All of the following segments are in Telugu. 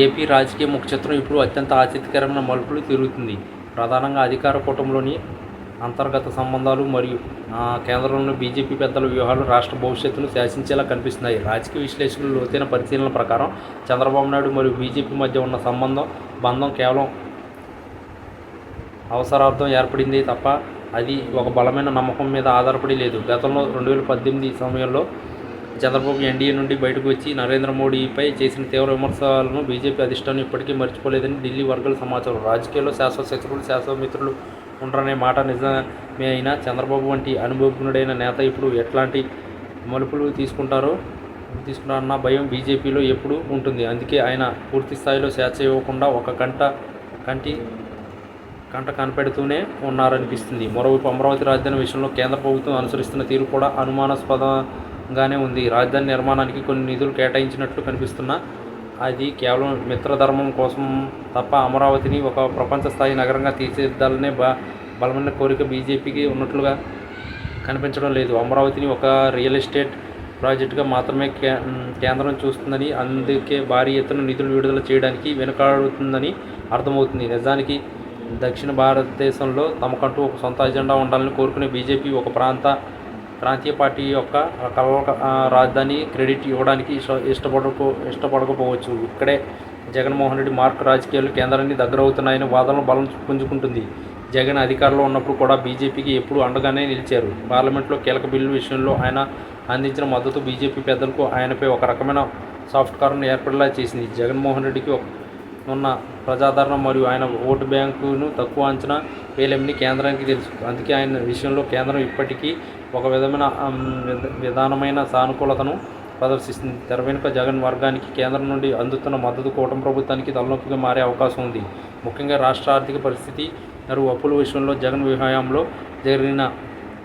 ఏపీ రాజకీయ ముఖచిత్రం ఇప్పుడు అత్యంత ఆసక్తికరమైన మలుపులు తిరుగుతుంది. ప్రధానంగా అధికార కూటమిలోని అంతర్గత సంబంధాలు మరియు కేంద్రంలోని బీజేపీ పెద్దల వ్యూహాలు రాష్ట్ర భవిష్యత్తును శాసించేలా కనిపిస్తున్నాయి. రాజకీయ విశ్లేషకుల లోతైన పరిశీలన ప్రకారం చంద్రబాబు నాయుడు మరియు బీజేపీ మధ్య ఉన్న బంధం కేవలం అవసరార్థం ఏర్పడింది తప్ప అది ఒక బలమైన నమ్మకం మీద ఆధారపడి లేదు. గతంలో 2018 సమయంలో చంద్రబాబు ఎన్డీఏ నుండి బయటకు వచ్చి నరేంద్ర మోడీపై చేసిన తీవ్ర విమర్శలను బీజేపీ అధిష్టానం ఇప్పటికీ మర్చిపోలేదని ఢిల్లీ వర్గాల సమాచారం. రాజకీయాల్లో శాశ్వత శత్రువులు, శాశ్వత మిత్రులు ఉండరనే మాట నిజమే అయినా చంద్రబాబు వంటి అనుభవజ్ఞుడైన నేత ఇప్పుడు ఎట్లాంటి మలుపులు తీసుకుంటారన్న భయం బీజేపీలో ఎప్పుడూ ఉంటుంది. అందుకే ఆయన పూర్తి స్థాయిలో స్వేచ్ఛ ఇవ్వకుండా ఒక కంట కనిపెడుతూనే ఉన్నారనిపిస్తుంది. మరోవైపు అమరావతి రాజధాని విషయంలో కేంద్ర ప్రభుత్వం అనుసరిస్తున్న తీరు కూడా అనుమానాస్పదంగానే ఉంది. రాజధాని నిర్మాణానికి కొన్ని నిధులు కేటాయించినట్లు కనిపిస్తున్నా అది కేవలం మిత్రధర్మం కోసం తప్ప అమరావతిని ఒక ప్రపంచ స్థాయి నగరంగా తీర్చిదిద్దాలనే బలమైన కోరిక బీజేపీకి ఉన్నట్లుగా కనిపించడం లేదు. అమరావతిని ఒక రియల్ ఎస్టేట్ ప్రాజెక్టుగా మాత్రమే కేంద్రం చూస్తుందని, అందుకే భారీ ఎత్తున నిధులు విడుదల చేయడానికి వెనుకాడుతుందని అర్థమవుతుంది. నిజానికి దక్షిణ భారతదేశంలో తమకంటూ ఒక సొంత ఎజెండా ఉండాలని కోరుకునే బీజేపీ ఒక ప్రాంతీయ పార్టీ యొక్క కలల రాజధాని క్రెడిట్ ఇవ్వడానికి ఇష్టపడకపోవచ్చు. ఇక్కడే జగన్మోహన్ రెడ్డి మార్క్ రాజకీయాలు కేంద్రానికి దగ్గరవుతున్నాయని వాదనలు బలం పుంజుకుంటుంది. జగన్ అధికారంలో ఉన్నప్పుడు కూడా బీజేపీకి ఎప్పుడూ అండగానే నిలిచారు. పార్లమెంట్లో కీలక బిల్లు విషయంలో ఆయన అందించిన మద్దతు బీజేపీ పెద్దలకు ఆయనపై ఒక రకమైన సాఫ్ట్ కార్నర్ ఏర్పడేలా చేసింది. జగన్మోహన్ రెడ్డికి ఉన్న ప్రజాదరణ మరియు ఆయన ఓటు బ్యాంకును తక్కువ అంచనా వేయలేమని కేంద్రానికి తెలుసు. అందుకే ఆయన విషయంలో కేంద్రం ఇప్పటికీ ఒక విధానమైన సానుకూలతను ప్రదర్శిస్తుంది. తెర వెనుక జగన్ వర్గానికి కేంద్రం నుండి అందుతున్న మద్దతు కూటమి ప్రభుత్వానికి తలనొప్పిగా మారే అవకాశం ఉంది. ముఖ్యంగా రాష్ట్ర ఆర్థిక పరిస్థితి మరియు అప్పుల విషయంలో జగన్ హయాంలో జరిగిన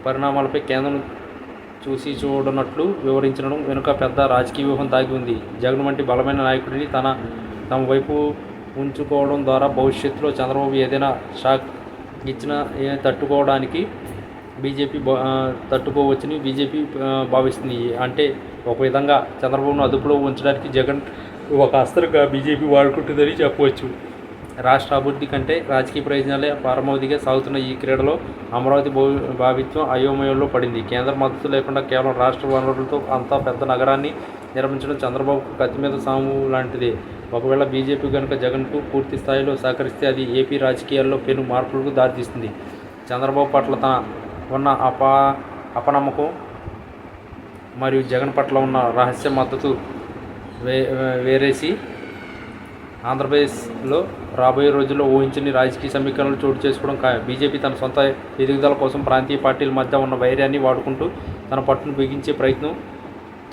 పరిణామాలపై కేంద్రం చూడనట్లు వివరించడం వెనుక పెద్ద రాజకీయ వ్యూహం దాగి ఉంది. జగన్ వంటి బలమైన నాయకుడిని తమ వైపు ఉంచుకోవడం ద్వారా భవిష్యత్తులో చంద్రబాబు ఏదైనా షాక్ ఇచ్చినా తట్టుకోవడానికి తట్టుకోవచ్చని బీజేపీ భావిస్తుంది. అంటే ఒక విధంగా చంద్రబాబును అదుపులో ఉంచడానికి జగన్ ఒక అస్త్రంగా బీజేపీ వాడుకుంటుందని చెప్పవచ్చు. రాష్ట్ర అభివృద్ధి కంటే రాజకీయ ప్రయోజనాలే పరమావధిగా సాగుతున్న ఈ క్రీడలో అమరావతి భావిత్వం అయోమయంలో పడింది. కేంద్ర మద్దతు లేకుండా కేవలం రాష్ట్ర వనరులతో అంత పెద్ద నగరాన్ని నిర్మించడం చంద్రబాబుకు కత్తి మీద సాము లాంటిదే. ఒకవేళ బీజేపీ కనుక జగన్కు పూర్తి స్థాయిలో సహకరిస్తే అది ఏపీ రాజకీయాల్లో పెను మార్పులకు దారితీస్తుంది. చంద్రబాబు పట్ల తన ఉన్న అపనమ్మకం మరియు జగన్ పట్ల ఉన్న రహస్య మద్దతు వేరేసి ఆంధ్రప్రదేశ్లో రాబోయే రోజుల్లో ఊహించని రాజకీయ సమీకరణలు చోటు చేసుకోవడం ఖాయం. బీజేపీ తన సొంత ఎదుగుదల కోసం ప్రాంతీయ పార్టీల మధ్య ఉన్న వైర్యాన్ని వాడుకుంటూ తన పట్టును బిగించే ప్రయత్నం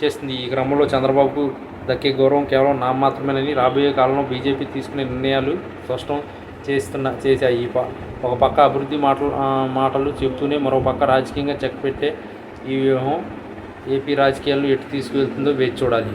చేస్తుంది. ఈ క్రమంలో చంద్రబాబుకు దక్కే గౌరవం కేవలం నామమాత్రమేనని రాబోయే కాలంలో బీజేపీ తీసుకునే నిర్ణయాలు స్పష్టం చేశాయి. ఒక పక్క అభివృద్ధి మాటలు చెబుతూనే మరో పక్క రాజకీయంగా చెక్ పెట్టే ఈ వ్యూహం ఏపీ రాజకీయాలను ఎటు తీసుకువెళ్తుందో వేచి చూడాలి.